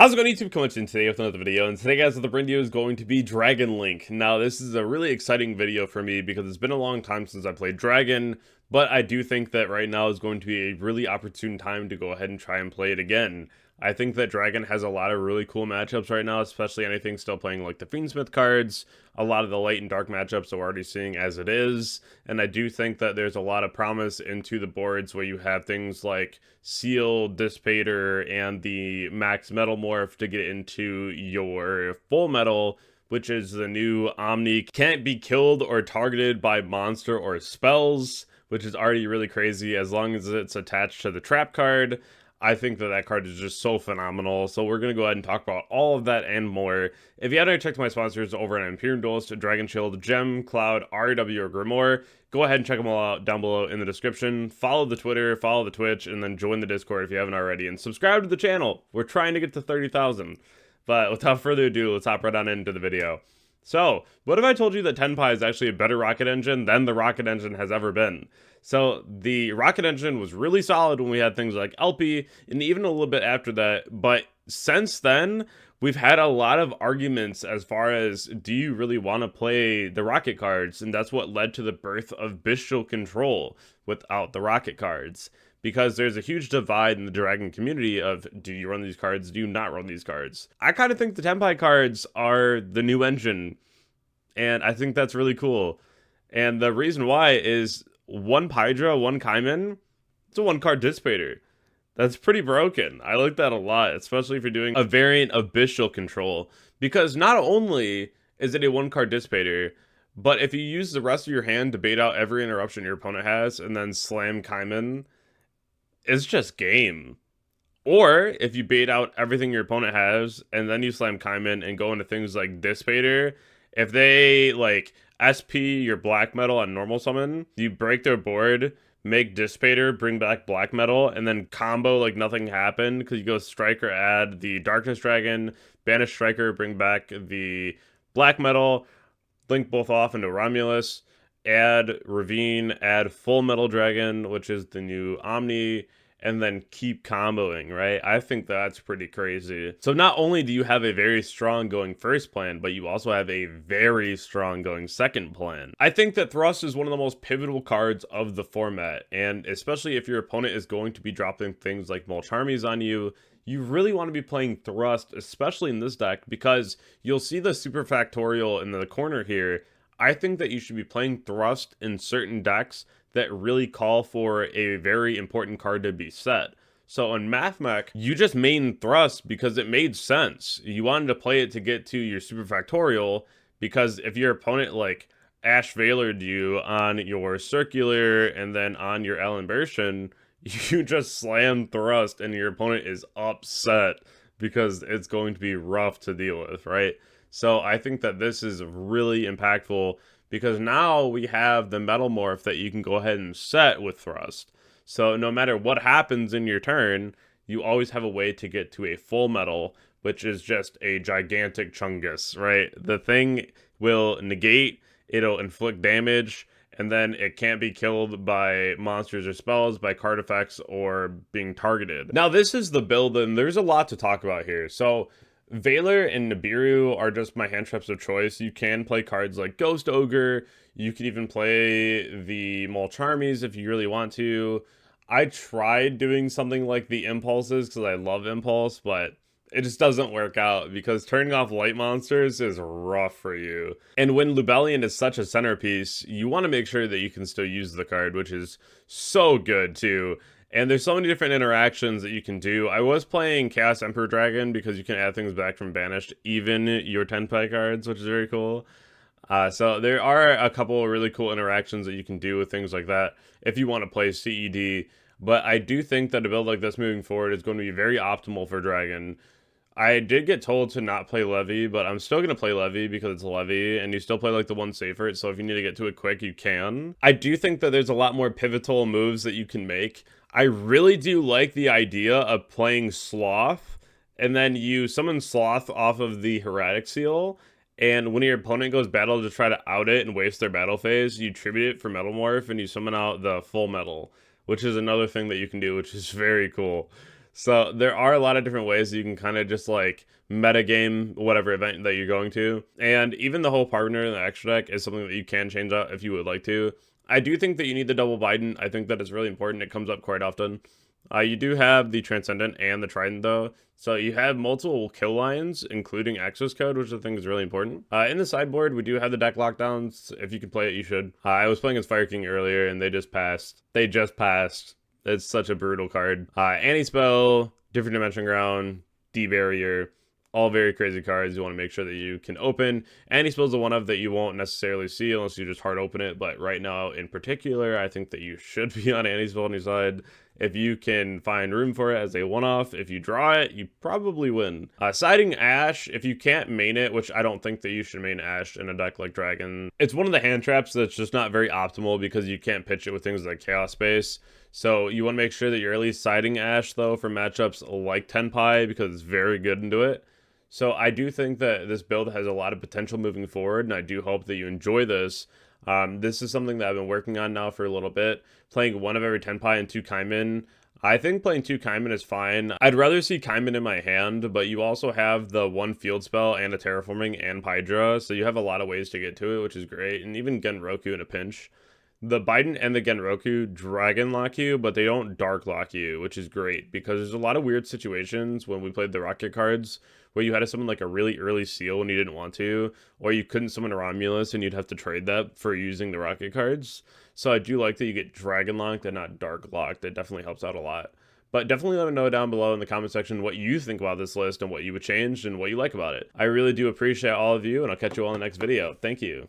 How's it going, YouTube? Coming in today with another video, and today, guys, what the video is going to be Dragon Link. Now, this is a really exciting video for me because it's been a long time since I played Dragon, but I do think that right now is going to be a really opportune time to go ahead and try and play it again. I think that Dragon has a lot of really cool matchups right now, especially anything still playing like the Fiendsmith cards, a lot of the light and dark matchups that we're already seeing as it is, and I do think that there's a lot of promise into the boards where you have things like Seal, Dissipator, and the Max Metal Morph to get into your Full Metal, which is the new Omni can't be killed or targeted by monster or spells, which is already really crazy as long as it's attached to the trap card. I think that that card is just so phenomenal. So we're going to go ahead and talk about all of that and more. If you haven't already checked my sponsors over at Imperium, Dragonshield, Gem, Cloud, RW, or Grimoire, go ahead and check them all out down below in the description. Follow the Twitter, follow the Twitch, and then join the Discord if you haven't already. And subscribe to the channel. We're trying to get to 30,000. But without further ado, let's hop right on into the video. So, what if I told you that tenpai is actually a better rocket engine than the rocket engine has ever been? So, the rocket engine was really solid when we had things like LP, and even a little bit after that, but since then, we've had a lot of arguments as far as, do you really want to play the rocket cards? And that's what led to the birth of Bestial Control without the rocket cards. Because there's a huge divide in the Dragon community of, do you run these cards, do you not run these cards? I kind of think the tenpai cards are the new engine, and I think that's really cool. And the reason why is one Pydra, one Kaiman, it's a one card Dissipator. That's pretty broken. I like that a lot, especially if you're doing a variant of Bestial Control, because not only is it a one card Dissipator, but if you use the rest of your hand to bait out every interruption your opponent has and then slam Kaiman, it's just game. Or if you bait out everything your opponent has and then you slam Kaiman and go into things like Dissipator, if they like SP your black metal on normal summon, you break their board, make Dissipator, bring back black metal, and then combo like nothing happened because you go Striker, add the Darkness Dragon, banish Striker, bring back the black metal, link both off into Romulus, add Ravine, add Full Metal Dragon, which is the new Omni, and then keep comboing, right? I think that's pretty crazy. So not only do you have a very strong going first plan, but you also have a very strong going second plan. I think that Thrust is one of the most pivotal cards of the format, and especially if your opponent is going to be dropping things like Mulch Armies on you, you really want to be playing Thrust, especially in this deck, because you'll see the Super Factorial in the corner here. I think that you should be playing Thrust in certain decks that really call for a very important card to be set. So on MathMech, you just main Thrust because it made sense. You wanted to play it to get to your Super Factorial, because if your opponent like Ash Veilered you on your Circular and then on your Alimbertion, you just slam Thrust and your opponent is upset because it's going to be rough to deal with, right? So I think that this is really impactful because now we have the Metal Morph that you can go ahead and set with Thrust. So no matter what happens in your turn, you always have a way to get to a full metal, which is just a gigantic Chungus, right? The thing will negate, it'll inflict damage, and then it can't be killed by monsters or spells, by card effects, or being targeted. Now this is the build, and there's a lot to talk about here. So Veiler and Nibiru are just my hand traps of choice. You can play cards like Ghost Ogre. You can even play the Mulch Armies if you really want to. I tried doing something like the Impulses because I love Impulse, but it just doesn't work out because turning off light monsters is rough for you. And when Lubellion is such a centerpiece, you want to make sure that you can still use the card, which is so good too. And there's so many different interactions that you can do. I was playing Chaos Emperor Dragon because you can add things back from Banished, even your tenpai cards, which is very cool. So there are a couple of really cool interactions that you can do with things like that if you want to play CED. But I do think that a build like this moving forward is going to be very optimal for Dragon. I did get told to not play Levy, but I'm still going to play Levy because it's Levy, and you still play like the one safer, so if you need to get to it quick, you can. I do think that there's a lot more pivotal moves that you can make. I really do like the idea of playing Sloth, and then you summon Sloth off of the Heretic Seal, and when your opponent goes battle to try to out it and waste their battle phase, you tribute it for Metal Morph, and you summon out the Full Metal, which is another thing that you can do, which is very cool. So there are a lot of different ways that you can kind of just like metagame whatever event that you're going to. And even the whole partner and the extra deck is something that you can change out if you would like to. I do think that you need the double Biden. I think that it's really important. It comes up quite often. You do have the Transcendent and the Trident though. So you have multiple kill lines, including access code, which I think is really important. In the sideboard, we do have the deck lockdowns. If you can play it, you should. I was playing as Fire King earlier, and they just passed. It's such a brutal card. Anti-spell, Different Dimension Ground, D-Barrier, all very crazy cards you want to make sure that you can open. Anti-spell is the one of that you won't necessarily see unless you just hard open it, but right now in particular, I think that you should be on anti-spell on your side. If you can find room for it as a one-off, if you draw it, you probably win. Siding Ash, if you can't main it, which I don't think that you should main Ash in a deck like Dragon, it's one of the hand traps that's just not very optimal because you can't pitch it with things like Chaos Space. So you want to make sure that you're at least siding Ash, though, for matchups like Tenpai because it's very good into it. So I do think that this build has a lot of potential moving forward, and I do hope that you enjoy this. This is something that I've been working on now for a little bit. Playing one of every Tenpai and 2 Kaimin. I think playing 2 Kaimin is fine. I'd rather see Kaimin in my hand, but you also have the 1 field spell and a terraforming and Pydra, so you have a lot of ways to get to it, which is great, and even Genroku in a pinch. The Biden and the Genroku dragon lock you, but they don't dark lock you, which is great because there's a lot of weird situations when we played the rocket cards where you had to summon like a really early seal when you didn't want to, or you couldn't summon a Romulus and you'd have to trade that for using the rocket cards. So I do like that you get dragon locked and not dark locked. It definitely helps out a lot. But definitely let me know down below in the comment section what you think about this list and what you would change and what you like about it. I really do appreciate all of you, and I'll catch you all in the next video. Thank you.